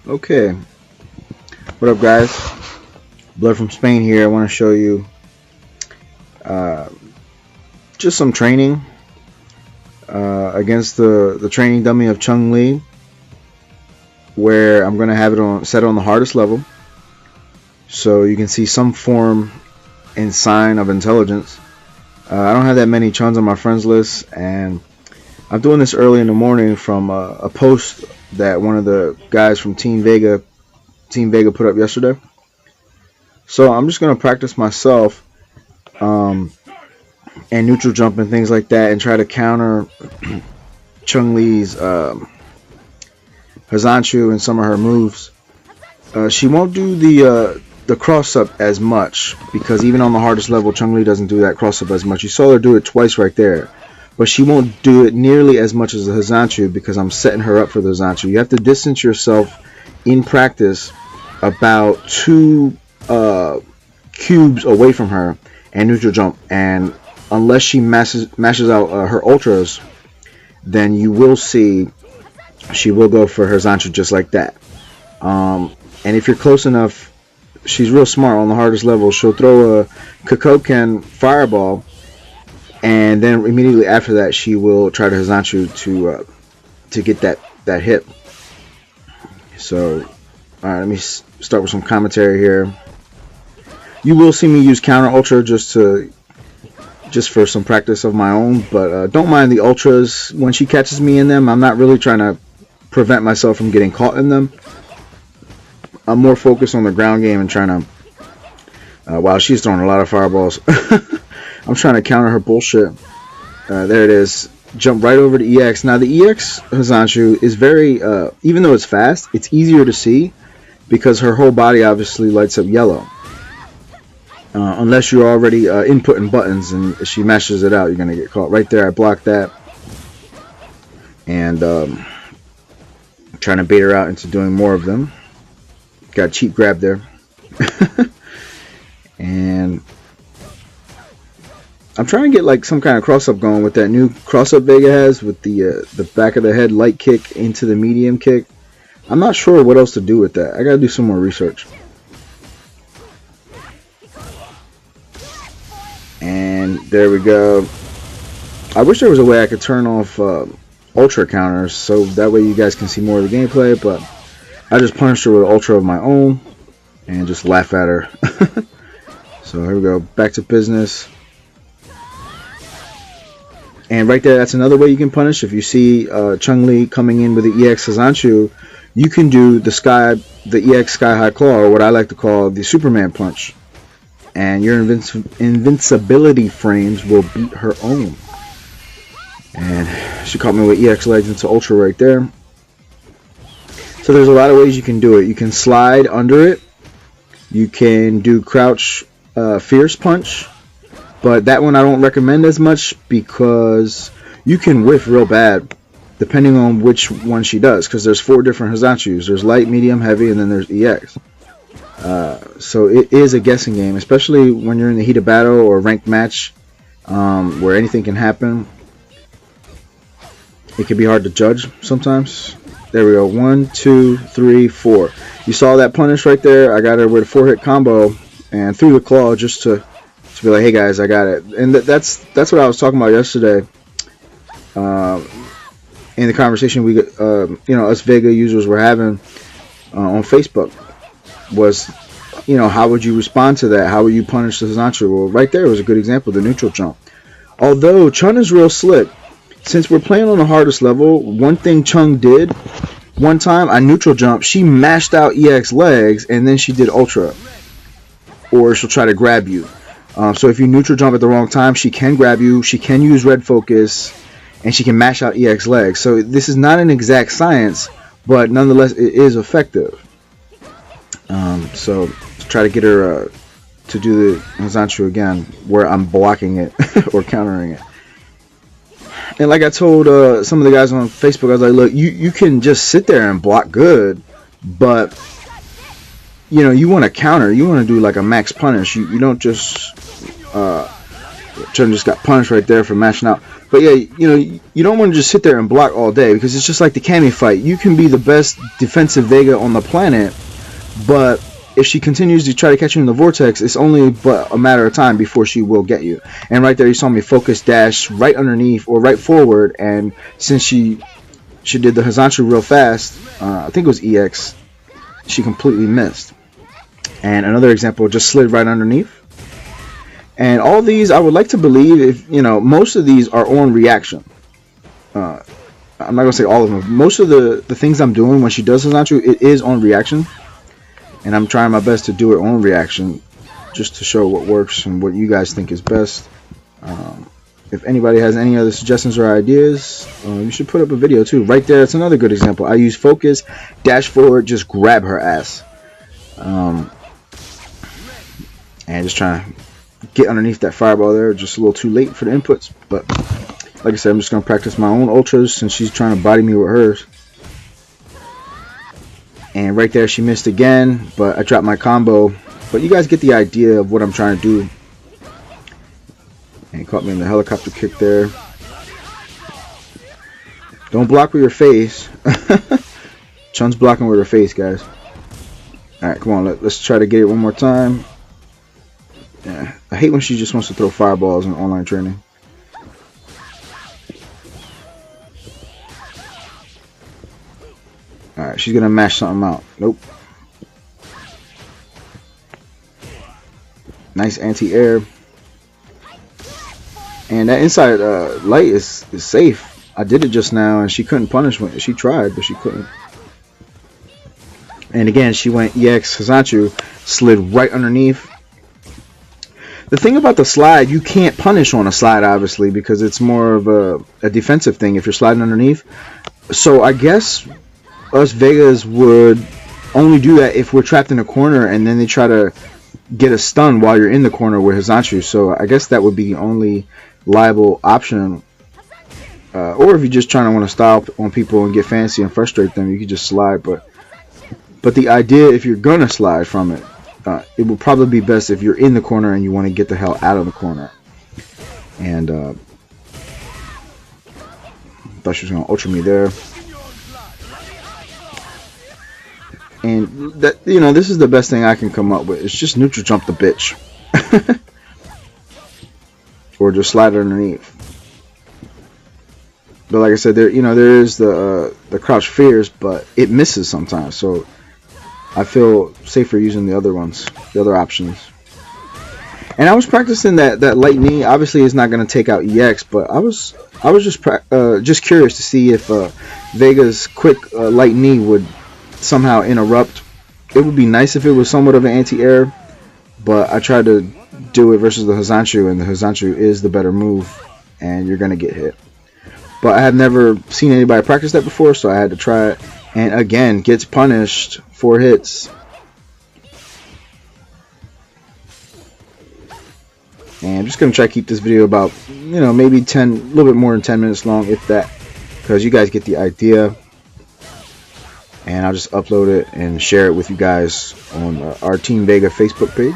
Okay, what up, guys? Blood from Spain here. I want to show you uh, just some training against the training dummy of Chun-Li, where I'm going to have it set on the hardest level, so you can see some form and sign of intelligence. I don't have that many Chuns on my friends list, and I'm doing this early in the morning from a post that one of the guys from Team Vega put up yesterday. So I'm just going to practice myself and neutral jump and things like that, and try to counter Chun-Li's Hazanchu and some of her moves. She won't do the cross up as much, because even on the hardest level, Chun-Li doesn't do that cross up as much. You saw her do it twice right there, but she won't do it nearly as much as the Hazanchu, because I'm setting her up for the Hazanchu. You have to distance yourself in practice about 2 cubes away from her and neutral jump, and unless she mashes out her ultras, then you will see she will go for her Zanchu just like that. And if you're close enough, she's real smart. On the hardest level, she'll throw a Kokoken fireball, and then immediately after that, she will try to Hazanchu to get that hit. So, all right, let me start with some commentary here. You will see me use counter ultra just for some practice of my own, but don't mind the ultras. When she catches me in them, I'm not really trying to prevent myself from getting caught in them. I'm more focused on the ground game and trying to, wow, she's throwing a lot of fireballs. I'm trying to counter her bullshit. There it is. Jump right over to EX. Now the EX Hazanchu is very, even though it's fast, it's easier to see because her whole body obviously lights up yellow. Unless you're already inputting buttons and she mashes it out, you're going to get caught. Right there, I blocked that. And trying to bait her out into doing more of them. Got a cheap grab there. And I'm trying to get like some kind of cross-up going with that new cross-up Vega has with the back of the head light kick into the medium kick. I'm not sure what else to do with that. I got to do some more research. And there we go. I wish there was a way I could turn off ultra counters so that way you guys can see more of the gameplay, but I just punished her with an ultra of my own and just laugh at her. So here we go, back to business. And right there, that's another way you can punish. If you see Chun-Li coming in with the EX Hazanchu, you can do the EX Sky High Claw, or what I like to call the Superman Punch. And your invincibility frames will beat her own. And she caught me with EX legs into ultra right there. So there's a lot of ways you can do it. You can slide under it. You can do crouch fierce punch. But that one I don't recommend as much because you can whiff real bad depending on which one she does. Because there's 4 different Hazanchus. There's light, medium, heavy, and then there's EX. So it is a guessing game, especially when you're in the heat of battle or ranked match, where anything can happen. It can be hard to judge sometimes. There we go. 1, 2, 3, 4. You saw that punish right there. I got her with a 4-hit combo and threw the claw just to be like, hey guys, I got it. And that's what I was talking about yesterday. In the conversation we us Vega users were having on Facebook. Was, how would you respond to that? How would you punish the Hazanchu? Well, right there was a good example, the neutral jump. Although Chun is real slick, since we're playing on the hardest level, one thing Chun did, one time I neutral jump, she mashed out EX legs and then she did ultra. Or she'll try to grab you. So if you neutral jump at the wrong time, she can grab you, she can use red focus, and she can mash out EX legs. So this is not an exact science, but nonetheless it is effective. So try to get her to do the Hazanchu again where I'm blocking it or countering it. And like I told some of the guys on Facebook, I was like, look, you can just sit there and block good, but you want to counter, you want to do like a max punish. You don't just Chun just got punished right there for mashing out. But yeah, you know, you don't want to just sit there and block all day, because it's just like the Cammy fight. You can be the best defensive Vega on the planet, but if she continues to try to catch you in the vortex, it's only but a matter of time before she will get you. And right there, you saw me focus dash right underneath or right forward, and since she did the Hazanchu real fast, I think it was EX, she completely missed. And another example, just slid right underneath. And all these, I would like to believe, if you know, most of these are on reaction. I'm not gonna say all of them. Most of the things I'm doing when she does Hazanchu, it is on reaction, and I'm trying my best to do it on reaction, just to show what works and what you guys think is best. If anybody has any other suggestions or ideas, you should put up a video too. Right there, it's another good example. I use focus, dash forward, just grab her ass, and just trying to get underneath that fireball there. Just a little too late for the inputs, but like I said, I'm just going to practice my own ultras since she's trying to body me with hers. And right there she missed again, but I dropped my combo. But you guys get the idea of what I'm trying to do. And caught me in the helicopter kick there. Don't block with your face. Chun's blocking with her face, guys. Alright, come on, let's try to get it one more time. Yeah, I hate when she just wants to throw fireballs in online training. Alright, she's gonna mash something out. Nope. Nice anti-air. And that inside light is safe. I did it just now and she couldn't punish when she tried, but she couldn't. And again, she went EX Hazanchu, slid right underneath. The thing about the slide, you can't punish on a slide, obviously, because it's more of a defensive thing if you're sliding underneath. So I guess us Vegas would only do that if we're trapped in a corner and then they try to get a stun while you're in the corner with Hazanchu. So I guess that would be the only liable option. Or if you're just trying to want to style on people and get fancy and frustrate them, you could just slide. But the idea, if you're gonna slide from it, it will probably be best if you're in the corner and you want to get the hell out of the corner. And thought she was gonna ultra me there. And that, you know, this is the best thing I can come up with. It's just neutral jump the bitch, or just slide underneath. But like I said, there is the crouch fears, but it misses sometimes. So I feel safer using the other ones, the other options. And I was practicing that light knee. Obviously, it's not going to take out EX, but I was just curious to see if Vega's quick light knee would somehow interrupt. It would be nice if it was somewhat of an anti-air, but I tried to do it versus the Hazanchu, and the Hazanchu is the better move, and you're going to get hit. But I have never seen anybody practice that before, so I had to try it. And again, gets punished. 4 hits. And I'm just going to try to keep this video about, you know, maybe a little bit more than 10 minutes long, if that, because you guys get the idea. And I'll just upload it and share it with you guys on our Team Vega Facebook page.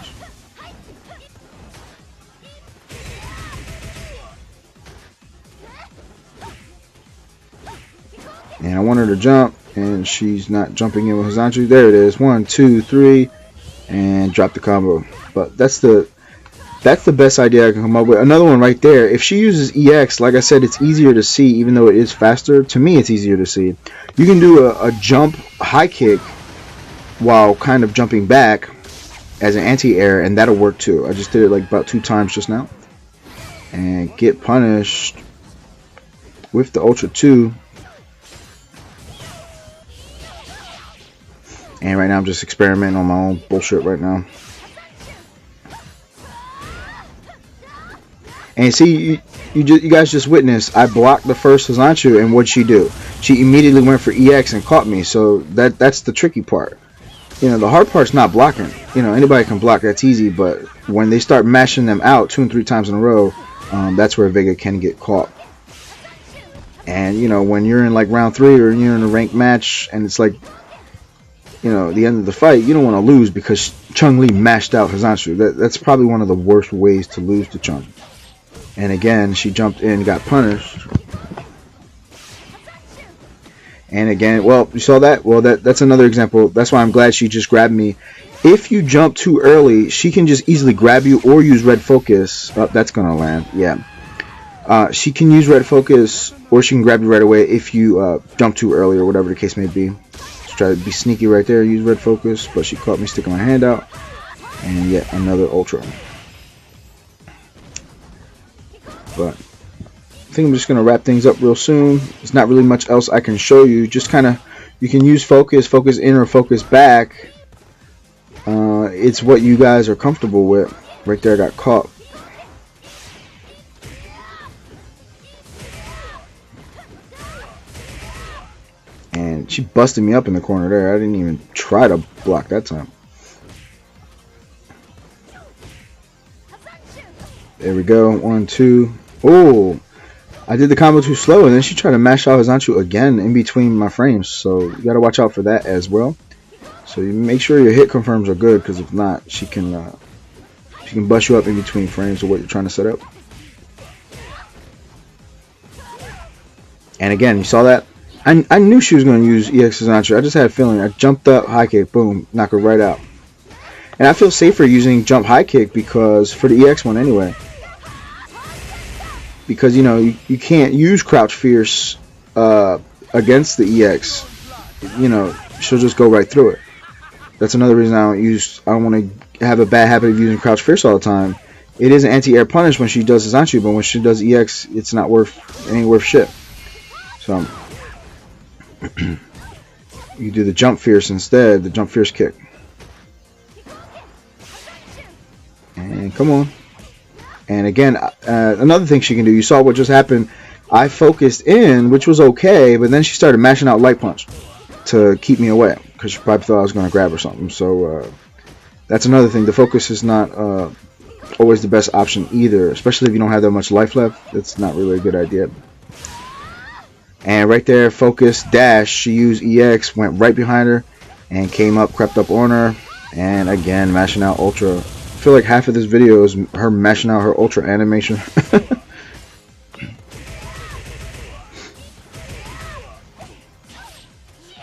And I want her to jump, and she's not jumping in with Hazanchu. There it is. 1, 2, 3, and drop the combo. But that's the best idea I can come up with. Another one right there. If she uses EX, like I said, it's easier to see, even though it is faster. To me, it's easier to see. You can do a jump high kick while kind of jumping back as an anti-air, and that'll work too. I just did it like about 2 times just now. And get punished with the Ultra 2. And right now I'm just experimenting on my own bullshit right now. And see, you guys just witnessed, I blocked the first Hazanchu, and what'd she do? She immediately went for EX and caught me. So that's the tricky part. You know, the hard part's not blocking. You know, anybody can block, that's easy. But when they start mashing them out 2 and 3 times in a row, that's where Vega can get caught. And, you know, when you're in like round 3 or you're in a ranked match and it's like, you know, the end of the fight, you don't want to lose because Chun-Li mashed out Hazanchu. That's probably one of the worst ways to lose to Chun. And again, she jumped in, got punished. And again, well, you saw that? Well, that's another example. That's why I'm glad she just grabbed me. If you jump too early, she can just easily grab you or use red focus. Oh, that's going to land. Yeah. She can use red focus or she can grab you right away if you jump too early or whatever the case may be. Just try to be sneaky right there, use red focus, but she caught me sticking my hand out. And yet another ultra. But I think I'm just going to wrap things up real soon. There's not really much else I can show you. Just kind of, you can use focus in or focus back. It's what you guys are comfortable with. Right there, I got caught. And she busted me up in the corner there. I didn't even try to block that time. There we go. 1, 2. Oh! I did the combo too slow, and then she tried to mash out Hazanchu again in between my frames. So you got to watch out for that as well. So you make sure your hit confirms are good, because if not, she can bust you up in between frames of what you're trying to set up. And again, you saw that? I knew she was going to use EX Hazanchu. I just had a feeling. I jumped up, high kick, boom, knock her right out. And I feel safer using jump high kick because for the EX one anyway. Because, you know, you can't use crouch fierce against the EX. You know, she'll just go right through it. That's another reason I don't want to have a bad habit of using crouch fierce all the time. It is an anti-air punish when she does Hazanchu, but when she does EX, it ain't worth shit. So you do the jump fierce instead, the jump fierce kick. And come on. And again, another thing she can do, you saw what just happened. I focused in, which was okay, but then she started mashing out light punch to keep me away because she probably thought I was going to grab or something. So that's another thing. The focus is not always the best option either, especially if you don't have that much life left. That's not really a good idea. And right there, focus, dash, she used EX, went right behind her, and came up, crept up on her, and again, mashing out ultra. I feel like half of this video is her mashing out her ultra animation.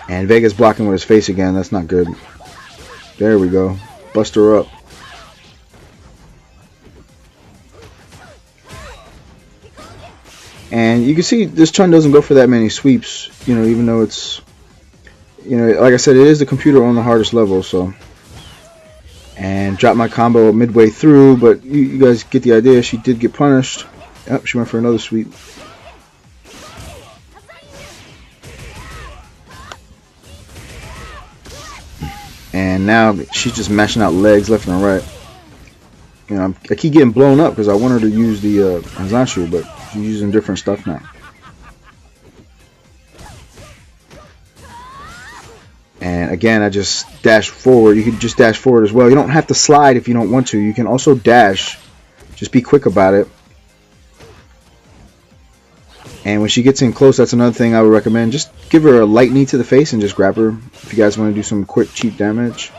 And Vega's blocking with his face again. That's not good. There we go. Bust her up. And you can see this Chun doesn't go for that many sweeps, you know, even though it's, you know, like I said, it is the computer on the hardest level, so. And dropped my combo midway through, but you guys get the idea. She did get punished. Yep, she went for another sweep. And now she's just mashing out legs left and right. You know, I keep getting blown up because I want her to use the Hazanchu, but she's using different stuff now. And again, I just dash forward. You can just dash forward as well. You don't have to slide if you don't want to. You can also dash. Just be quick about it. And when she gets in close, that's another thing I would recommend. Just give her a light knee to the face and just grab her if you guys want to do some quick, cheap damage.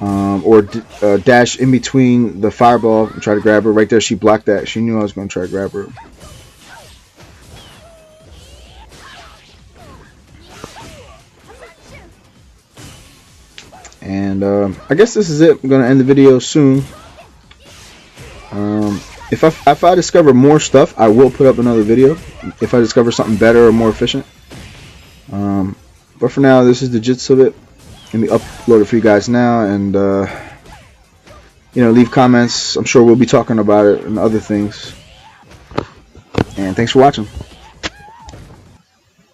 Or dash in between the fireball and try to grab her. Right there, she blocked that. She knew I was going to try to grab her. And I guess this is it. I'm going to end the video soon. If I discover more stuff, I will put up another video. If I discover something better or more efficient. But for now, this is the gist of it. Let me upload it for you guys now, and you know, leave comments. I'm sure we'll be talking about it and other things. And thanks for watching.